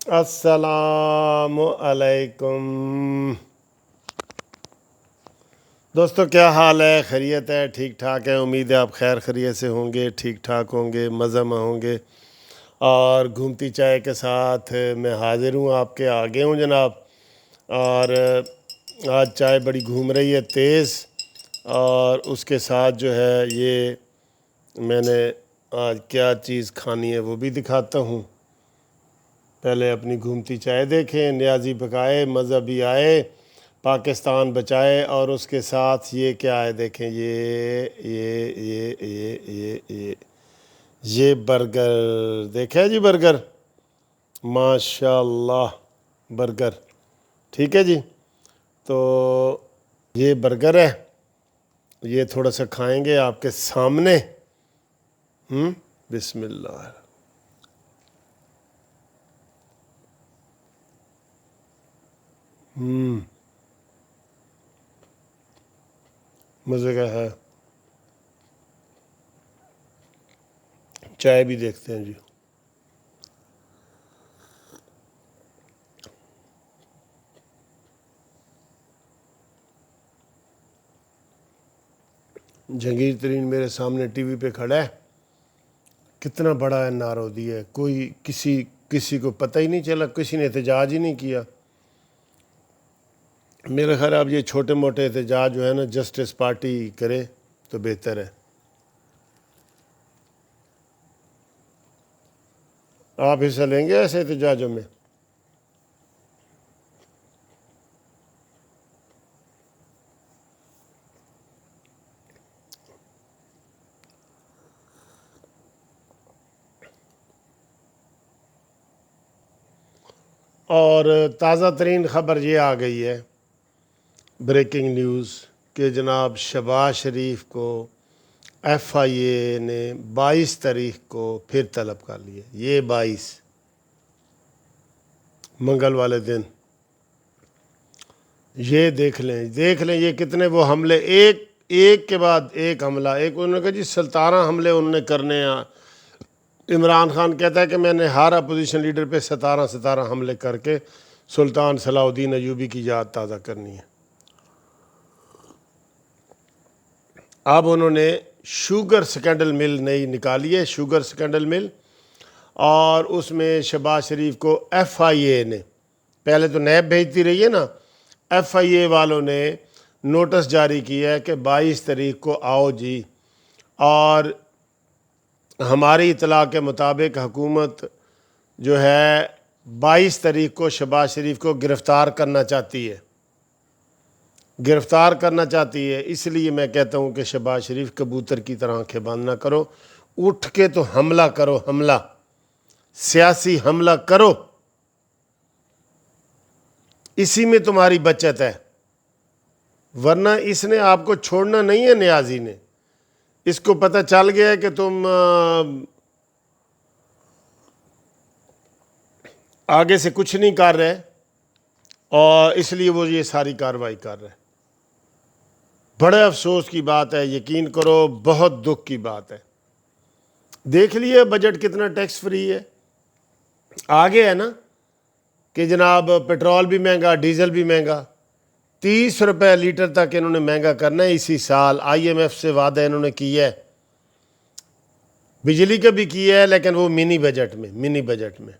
السلام علیکم دوستو، کیا حال ہے؟ خیریت ہے؟ ٹھیک ٹھاک ہے؟ امید ہے آپ خیر خیریت سے ہوں گے، ٹھیک ٹھاک ہوں گے، مزہ میں ہوں گے۔ اور گھومتی چائے کے ساتھ میں حاضر ہوں، آپ کے آگے ہوں جناب۔ اور آج چائے بڑی گھوم رہی ہے تیز، اور اس کے ساتھ جو ہے یہ میں نے آج کیا چیز کھانی ہے وہ بھی دکھاتا ہوں۔ پہلے اپنی گھومتی چائے دیکھیں، نیازی پکائے، مزہ بھی آئے، پاکستان بچائے۔ اور اس کے ساتھ یہ کیا ہے دیکھیں، یہ برگر دیکھیں جی، برگر ماشاء اللہ برگر، ٹھیک ہے جی۔ تو یہ برگر ہے، یہ تھوڑا سا کھائیں گے آپ کے سامنے۔ بسم اللہ۔ مزے کا ہے۔ چائے بھی دیکھتے ہیں جی۔ جہانگیر ترین میرے سامنے ٹی وی پہ کھڑا ہے، کتنا بڑا ہے نارودی ہے، کوئی کسی کو پتہ ہی نہیں چلا، کسی نے احتجاج ہی نہیں کیا۔ میرے خیال اب یہ چھوٹے موٹے احتجاج جو ہے نا، جسٹس پارٹی کرے تو بہتر ہے۔ آپ حصہ لیں گے ایسے احتجاجوں میں؟ اور تازہ ترین خبر یہ آ گئی ہے، بریکنگ نیوز، کہ جناب شہباز شریف کو ایف آئی اے نے 22 تاریخ کو پھر طلب کر لیا۔ یہ 22 منگل والے دن، یہ دیکھ لیں یہ کتنے وہ حملے، ایک کے بعد ایک حملہ۔ ایک انہوں نے کہا جی 17 حملے انہوں نے کرنے ہیں۔ عمران خان کہتا ہے کہ میں نے ہر اپوزیشن لیڈر پہ 17 حملے کر کے سلطان صلاح الدین ایوبی کی یاد تازہ کرنی ہے۔ اب انہوں نے شوگر سکینڈل مل نئی نکالی ہے، شوگر سکینڈل مل، اور اس میں شہباز شریف کو ایف آئی اے نے، پہلے تو نیب بھیجتی رہی ہے نا، ایف آئی اے والوں نے نوٹس جاری کیا ہے کہ 22 تاریخ کو آؤ جی۔ اور ہماری اطلاع کے مطابق حکومت جو ہے 22 تاریخ کو شہباز شریف کو گرفتار کرنا چاہتی ہے، اس لیے میں کہتا ہوں کہ شہباز شریف کبوتر کی طرح آنکھیں بند نہ کرو، اٹھ کے تو حملہ کرو، حملہ، سیاسی حملہ کرو، اسی میں تمہاری بچت ہے۔ ورنہ اس نے آپ کو چھوڑنا نہیں ہے، نیازی نے، اس کو پتہ چل گیا ہے کہ تم آگے سے کچھ نہیں کر رہے، اور اس لیے وہ یہ ساری کارروائی کر رہے۔ بڑے افسوس کی بات ہے، یقین کرو بہت دکھ کی بات ہے۔ دیکھ لیے بجٹ کتنا ٹیکس فری ہے، آگے ہے نا کہ جناب پیٹرول بھی مہنگا، ڈیزل بھی مہنگا، 30 روپے لیٹر تک انہوں نے مہنگا کرنا ہے اسی سال۔ آئی ایم ایف سے وعدہ انہوں نے کیا ہے، بجلی کا بھی کیا ہے، لیکن وہ منی بجٹ میں،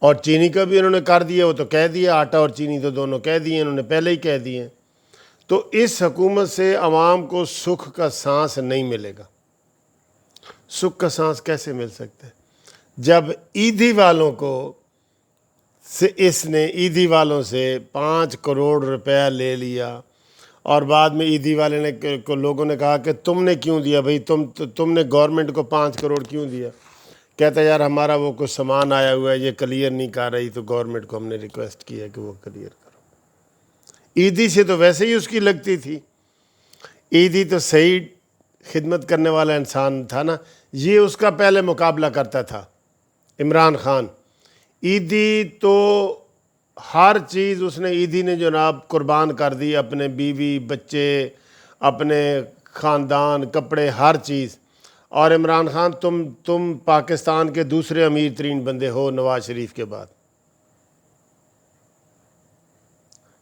اور چینی کا بھی انہوں نے کر دیا، وہ تو کہہ دیا، آٹا اور چینی تو دونوں کہہ دیے انہوں نے، پہلے ہی کہہ دیے۔ تو اس حکومت سے عوام کو سکھ کا سانس نہیں ملے گا۔ سکھ کا سانس کیسے مل سکتا ہے جب عیدی والوں کو اس نے عیدی والوں سے 5 کروڑ روپیہ لے لیا، اور بعد میں عیدی والے نے کو لوگوں نے کہا کہ تم نے کیوں دیا بھائی، تم نے گورنمنٹ کو 5 کروڑ کیوں دیا؟ کہتا ہے یار ہمارا وہ کچھ سامان آیا ہوا ہے، یہ کلیئر نہیں کر رہی، تو گورنمنٹ کو ہم نے ریکویسٹ کیا کہ وہ کلیئر کرو۔ عیدی سے تو ویسے ہی اس کی لگتی تھی، عیدی تو صحیح خدمت کرنے والا انسان تھا نا، یہ اس کا پہلے مقابلہ کرتا تھا عمران خان۔ عیدی تو ہر چیز اس نے، عیدی نے جناب قربان کر دی، اپنے بیوی بچے، اپنے خاندان، کپڑے، ہر چیز۔ اور عمران خان تم پاکستان کے دوسرے امیر ترین بندے ہو نواز شریف کے بعد۔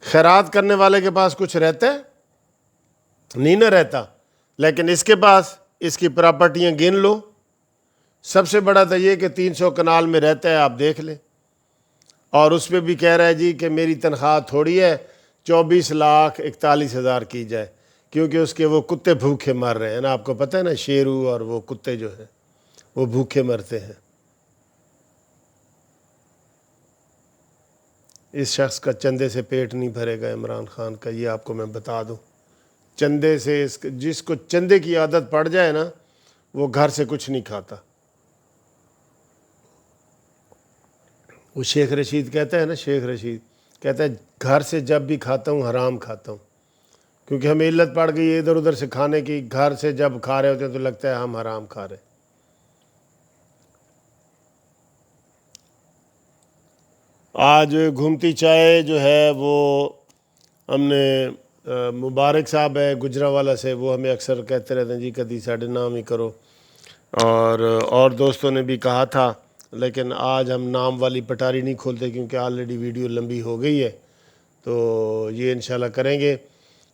خیرات کرنے والے کے پاس کچھ رہتا ہے؟ نہیں نہ رہتا، لیکن اس کے پاس اس کی پراپرٹیاں گن لو، سب سے بڑا تو یہ کہ 300 کنال میں رہتا ہے، آپ دیکھ لیں، اور اس پہ بھی کہہ رہا ہے جی کہ میری تنخواہ تھوڑی ہے، 24,41,000 کی جائے، کیونکہ اس کے وہ کتے بھوکے مر رہے ہیں نا، آپ کو پتہ ہے نا، شیرو اور وہ کتے جو ہیں وہ بھوکے مرتے ہیں۔ اس شخص کا چندے سے پیٹ نہیں بھرے گا عمران خان کا، یہ آپ کو میں بتا دوں۔ چندے سے جس کو چندے کی عادت پڑ جائے نا، وہ گھر سے کچھ نہیں کھاتا۔ وہ شیخ رشید کہتا ہے نا، شیخ رشید کہتا ہے گھر سے جب بھی کھاتا ہوں حرام کھاتا ہوں، کیونکہ ہمیں علت پڑ گئی ہے ادھر ادھر سے کھانے کی، گھر سے جب کھا رہے ہوتے ہیں تو لگتا ہے ہم حرام کھا رہے ہیں۔ آج گھومتی چائے جو ہے وہ ہم نے مبارک صاحب ہے گجرانوالہ سے، وہ ہمیں اکثر کہتے رہتے ہیں جی کدی ساڈے نام ہی کرو، اور دوستوں نے بھی کہا تھا، لیکن آج ہم نام والی پٹاری نہیں کھولتے کیونکہ آلریڈی ویڈیو لمبی ہو گئی ہے، تو یہ انشاءاللہ کریں گے۔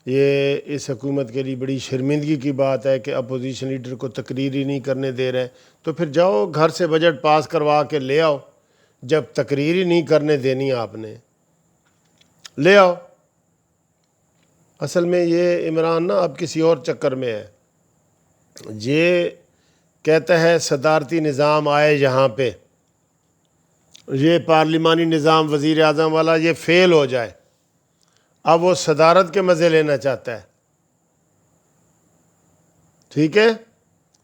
یہ اس حکومت کے لیے بڑی شرمندگی کی بات ہے کہ اپوزیشن لیڈر کو تقریر ہی نہیں کرنے دے رہے، تو پھر جاؤ گھر سے بجٹ پاس کروا کے لے آؤ، جب تقریر ہی نہیں کرنے دینی آپ نے، لے آؤ۔ اصل میں یہ عمران نا اب کسی اور چکر میں ہے، یہ کہتا ہے صدارتی نظام آئے یہاں پہ، یہ پارلیمانی نظام وزیر اعظم والا یہ فیل ہو جائے، اب وہ صدارت کے مزے لینا چاہتا ہے، ٹھیک ہے،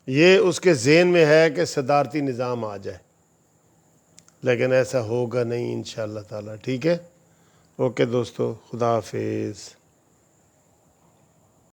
یہ اس کے ذہن میں ہے کہ صدارتی نظام آ جائے، لیکن ایسا ہوگا نہیں انشاءاللہ تعالی، ٹھیک ہے۔ اوکے دوستو، خدا حافظ۔